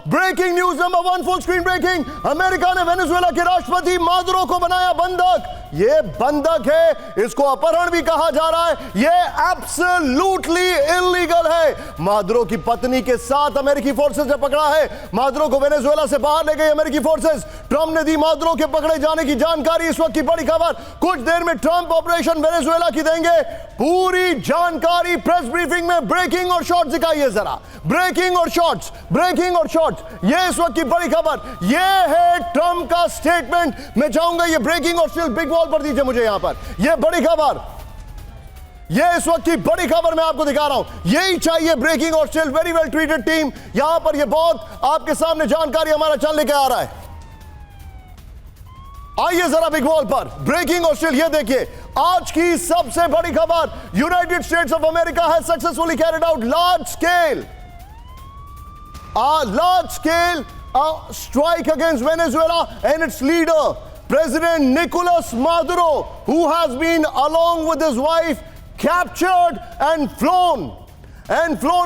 Breaking news number 1, full screen breaking. America ने Venezuela के राष्ट्रपति मादुरो को बनाया बंधक। ये बंधक है, इसको अपहरण भी कहा जा रहा है। ये एब्सोल्युटली इलीगल है। मादुरो की पत्नी के साथ अमेरिकी फोर्सेस ने पकड़ा है। मादुरो को वेनेजुएला से बाहर ले गई अमेरिकी फोर्सेस। ट्रंप ने दी मादुरो के पकड़े जाने की जानकारी। इस वक्त की बड़ी खबर, कुछ देर में ट्रंप ऑपरेशन वेनेजुएला की देंगे पूरी जानकारी। प्रेस ब्रीफिंग में ब्रेकिंग और शॉर्ट्स दिखाइए जरा। ब्रेकिंग और शॉर्ट्स, ब्रेकिंग और शॉर्ट्स, ये इस वक्त की बड़ी खबर। ये है ट्रंप का स्टेटमेंट। मैं चाहूंगा ये ब्रेकिंग और स्टिल बिग वॉल पर दीजिए मुझे यहां पर। ये बड़ी खबर, ये इस वक्त की बड़ी खबर मैं आपको दिखा रहा हूं। यही चाहिए ब्रेकिंग और still. Very well treated team, यहां पर ये बहुत आपके सामने जानकारी हमारा चल लेके आ रहा है। आइए जरा बिग वॉल पर ब्रेकिंग और स्टिल। ये देखिए आज की सबसे बड़ी खबर। United states of America has successfully carried out large scale strike against Venezuela and its leader, President Nicolas Maduro, who has been, along with his wife, captured and flown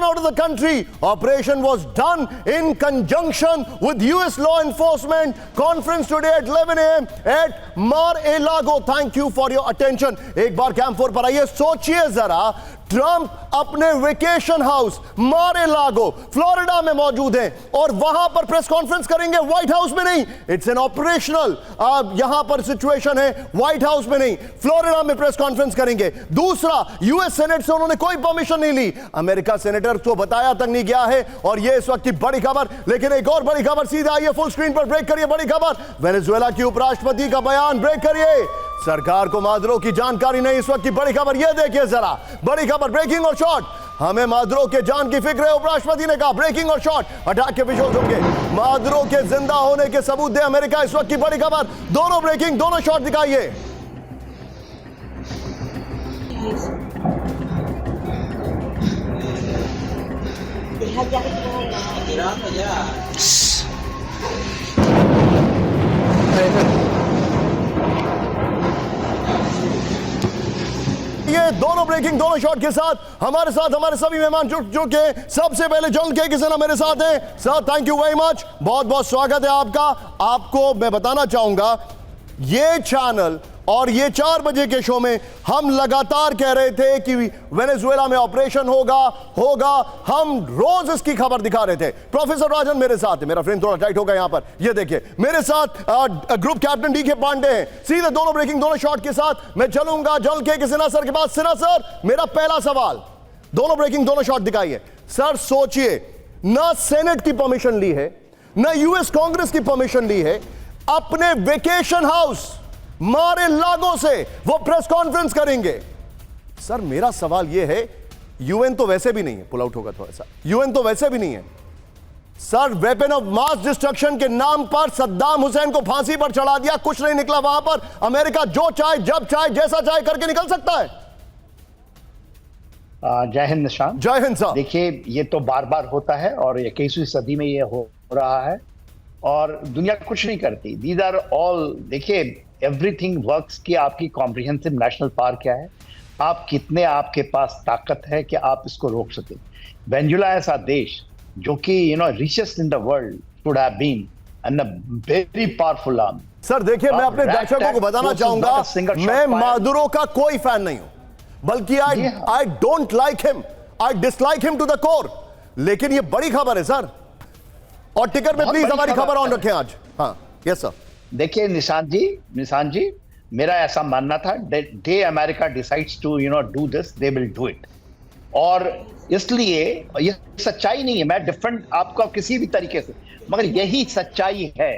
out of the country. Operation was done in conjunction with US law enforcement. Conference today at 11 a.m. at Mar-a-Lago. Thank you for your attention. एक बार camp 4 पर आइए। सोचिए जरा, Trump अपने vacation house Mar a Lago Florida में मौजूद हैं और वहां पर प्रेस कॉन्फ्रेंस करेंगे। व्हाइट हाउस में नहीं, इट्स एन ऑपरेशनल यहां पर सिचुएशन है। व्हाइट हाउस में नहीं, फ्लोरिडा में प्रेस कॉन्फ्रेंस करेंगे। दूसरा, यूएस सेनेट से उन्होंने कोई परमिशन नहीं ली। अमेरिका सेनेटर को बताया तक नहीं गया है। और यह इस वक्त की बड़ी खबर। लेकिन एक और बड़ी खबर सीधा आइए, फुल स्क्रीन पर ब्रेक करिए। बड़ी खबर, वेनेजुएला की उपराष्ट्रपति का बयान। ब्रेक करिए। सरकार को मादुरो की जानकारी नहीं। इस वक्त की बड़ी खबर यह देखिए जरा। बड़ी खबर, ब्रेकिंग और शॉर्ट। हमें मादुरो के जान की फिक्र है, उपराष्ट्रपति ने कहा। ब्रेकिंग और शॉर्ट, अटैक के विजुअल्स होंगे। मादुरो के जिंदा होने के सबूत दे अमेरिका। इस वक्त की बड़ी खबर। दोनों ब्रेकिंग, दोनों शॉर्ट दिखाइए। ये दोनों ब्रेकिंग, दोनों शॉट के साथ हमारे सभी मेहमान जुट चुके। सबसे पहले जॉन के किसन मेरे साथ हैं। Sir thank you very much, बहुत बहुत स्वागत है आपका। आपको मैं बताना चाहूंगा, ये चैनल और ये 4 बजे के शो में हम लगातार कह रहे थे कि वेनेजुएला में ऑपरेशन होगा। हम रोज इसकी खबर दिखा रहे थे। प्रोफेसर राजन मेरे साथ है, मेरा फ्रेम थोड़ा टाइट होगा यहां पर। ये देखिए मेरे साथ ग्रुप कैप्टन डी के पांडे हैं। सीधे दोनों ब्रेकिंग, दोनों शॉट के साथ मैं चलूंगा जल के सिन्हा सर के पास। सिन्हा सर, मेरा पहला सवाल, दोनों ब्रेकिंग, दोनों शॉट दिखाइए। सर सोचिए, ना सेनेट की परमिशन ली है, ना यूएस कांग्रेस की परमिशन ली है, अपने वेकेशन हाउस मार-ए-लागो से वो प्रेस कॉन्फ्रेंस करेंगे। सर मेरा सवाल यह है, यूएन तो वैसे भी नहीं है, पुल आउट होगा थोड़ा सा, यूएन तो वैसे भी नहीं है। Sir weapon of mass destruction के नाम पर सद्दाम हुसैन को फांसी पर चढ़ा दिया, कुछ नहीं निकला वहां पर। अमेरिका जो चाहे, जब चाहे, जैसा चाहे करके निकल सकता है। जय हिंद निशांत। जय हिंद सर। देखिए ये तो बार बार होता है और 21वीं सदी में ये हो रहा है और दुनिया कुछ नहीं करती। दीज आर ऑल, देखिए एवरीथिंग वर्क्स कि आपकी कॉम्प्रिहेंसिव नेशनल पार्क क्या है, आप कितने, आपके पास ताकत है कि आप इसको रोक सके। वेनेजुएला ऐसा देश जो कि richest in the world should have been and a very powerful army. Sir देखिए, मैं अपने दर्शकों को बताना चाहूंगा, मैं मादुरो का कोई फैन नहीं हूं, बल्कि I don't like him, I dislike him to the core. लेकिन ये बड़ी खबर है सर, और टिकर में प्लीज हमारी खबर ऑन रखें आज। हाँ यस सर। देखिए निशांत जी, मेरा ऐसा मानना था, they America decides to do this, they will do it. और इसलिए ये सच्चाई नहीं है, मैं डिफरेंट आपका किसी भी तरीके से, मगर यही सच्चाई है।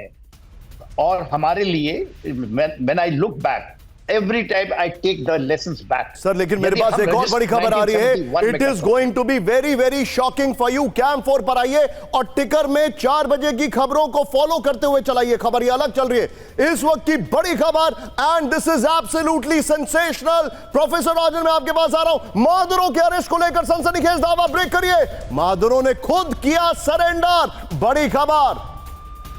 और हमारे लिए when I look back, every time I take the lessons back. Sir लेकिन मेरे पास एक और बड़ी खबर आ रही है। It is going to be very very shocking for you. Camp 4 पर आइए और टिकर में 4 बजे की खबरों को फॉलो करते हुए चलाइए। खबर ये अलग चल रही है इस वक्त की बड़ी खबर, and this is absolutely sensational. Professor Rajan मैं आपके पास आ रहा हूं। मादुरो के अरेस्ट को लेकर सनसनीखेज दावा। ब्रेक करिए। मादुरो ने खुद किया सरेंडर। बड़ी खबर,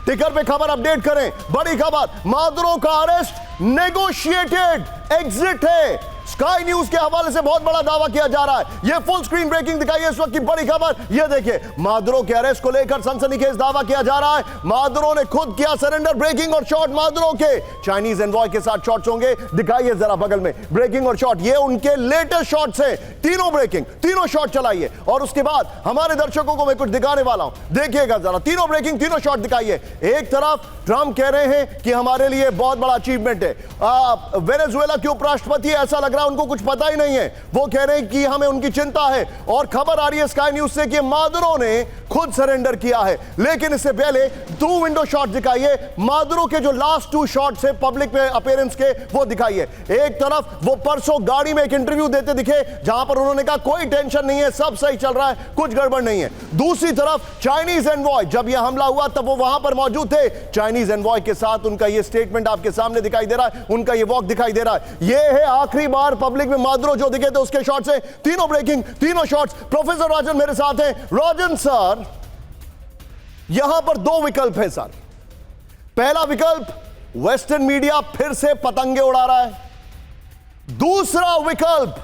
टिकर पे खबर अपडेट करें। बड़ी खबर, मादुरो का अरेस्ट नेगोशिएटेड एग्जिट है। स्काई न्यूज के हवाले से बहुत बड़ा दावा किया जा रहा है। ये फुल स्क्रीन ब्रेकिंग दिखाई है इस वक्त की बड़ी खबर। ये देखिए, मादुरो के अरेस्ट को लेकर सनसनीखेज दावा किया जा रहा है। मादुरो ने खुद किया सरेंडर। ब्रेकिंग और शॉट मादुरो के चाइनीज एनवॉय के साथ शॉट्स होंगे, दिखाइए जरा बगल में ब्रेकिंग और शॉट। ये उनके लेटेस्ट शॉट्स हैं, तीनों ब्रेकिंग, तीनों शॉट चलाइए और उसके बाद हमारे दर्शकों को मैं कुछ दिखाने वाला हूं। देखिएगा जरा, तीनों ब्रेकिंग, तीनों शॉट दिखाइए। एक तरफ ट्रंप कह रहे हैं कि हमारे लिए बहुत बड़ा अचीवमेंट है। वेनेजुएला के उपराष्ट्रपति, ऐसा लग रहा है उनको कुछ पता ही नहीं है, वो कह रहे हैं कि हमें उनकी चिंता है। और खबर आ रही है स्काई न्यूज से कि मादुरो ने खुद सरेंडर किया है। लेकिन इससे पहले 2 विंडो शॉट दिखाइए, मादुरो के जो लास्ट 2 शॉट्स है पब्लिक में अपीयरेंस के, वो दिखाइए। एक तरफ वो परसों गाड़ी में एक इंटरव्यू देते दिखे जहां पर उन्होंने कहा कोई टेंशन नहीं है, सब सही चल रहा है, कुछ गड़बड़ नहीं है। दूसरी तरफ चाइनीज एनवॉय, जब यह हमला हुआ तब वो वहां पर मौजूद थे। चाइनीज एनवॉय के साथ उनका ये स्टेटमेंट आपके सामने दिखाई दे रहा है, उनका ये वॉक दिखाई दे रहा है। ये है आखिरी बार पब्लिक में मादुरो जो दिखे थे उसके शॉट्स हैं, तीनों ब्रेकिंग, तीनों शॉट्स। प्रोफेसर राजन मेरे साथ हैं। राजन सर, यहां पर 2 विकल्प है सर। पहला विकल्प, वेस्टर्न मीडिया फिर से पतंगे उड़ा रहा है। दूसरा विकल्प,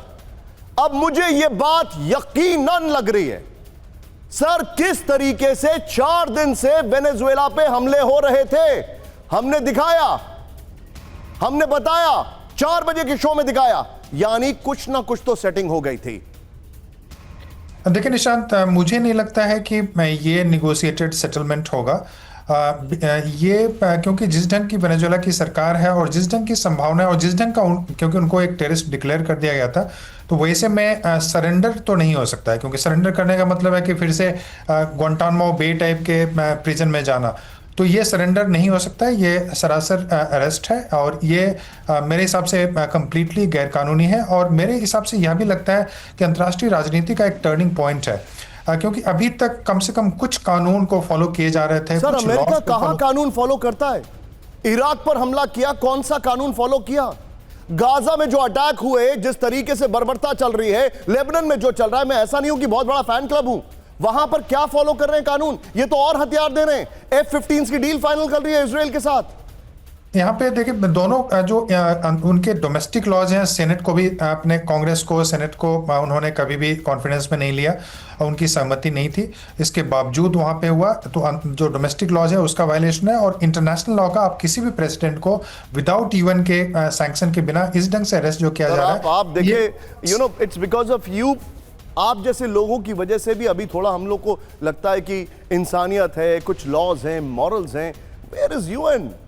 अब मुझे यह बात यकीनन लग रही है सर, किस तरीके से 4 दिन से वेनेजुएला पे हमले हो रहे थे, हमने दिखाया, हमने बताया, 4 बजे के शो में दिखाया, यानी कुछ ना कुछ तो सेटिंग हो गई थी। देखिए निशांत, मुझे नहीं लगता है कि ये निगोशिएटेड सेटलमेंट होगा। क्योंकि जिस ढंग की वेनेजुएला की सरकार है और जिस ढंग की संभावना है और जिस ढंग का क्योंकि उनको एक टेररिस्ट डिक्लेयर कर दिया गया था, तो वैसे में सरेंडर तो नहीं हो सकता है, क्योंकि सरेंडर करने का मतलब है कि फिर से ग्वांटानामो बे टाइप के प्रिजन में जाना। तो ये सरेंडर नहीं हो सकता है, ये सरासर अरेस्ट है और ये मेरे हिसाब से कंप्लीटली गैरकानूनी है। और मेरे हिसाब से यह भी लगता है कि अंतर्राष्ट्रीय राजनीति का एक टर्निंग पॉइंट है, क्योंकि अभी तक कम से कम कुछ कानून को फॉलो किए जा रहे थे। सर, अमेरिका कहां कानून फॉलो करता है? इराक पर हमला किया, कौन सा कानून फॉलो किया? गाजा में जो अटैक हुए, जिस तरीके से बर्बरता चल रही है, लेबनान में जो चल रहा है, मैं ऐसा नहीं हूं कि बहुत बड़ा फैन क्लब हूं, वहां पर क्या फॉलो कर रहे हैं कानून? ये तो और हथियार दे रहे हैं। F-15 की डील फाइनल कर रही है इजराइल के साथ। यहाँ पे देखिए, दोनों जो उनके डोमेस्टिक लॉज हैं, सेनेट को भी अपने कांग्रेस को, सेनेट को उन्होंने कभी भी कॉन्फिडेंस में नहीं लिया, उनकी सहमति नहीं थी, इसके बावजूद वहाँ पे हुआ। तो जो डोमेस्टिक लॉज है उसका वायलेशन है। और इंटरनेशनल लॉ का आप किसी भी प्रेसिडेंट को विदाउट यूएन के सैंक्शन के बिना इस ढंग से अरेस्ट जो किया जा रहा है, आप देखिए, इट्स बिकॉज ऑफ यू। आप जैसे लोगों की वजह से भी अभी थोड़ा हम लोग को लगता है कि इंसानियत है, कुछ लॉज हैं, मॉरल्स हैं। Where is UN?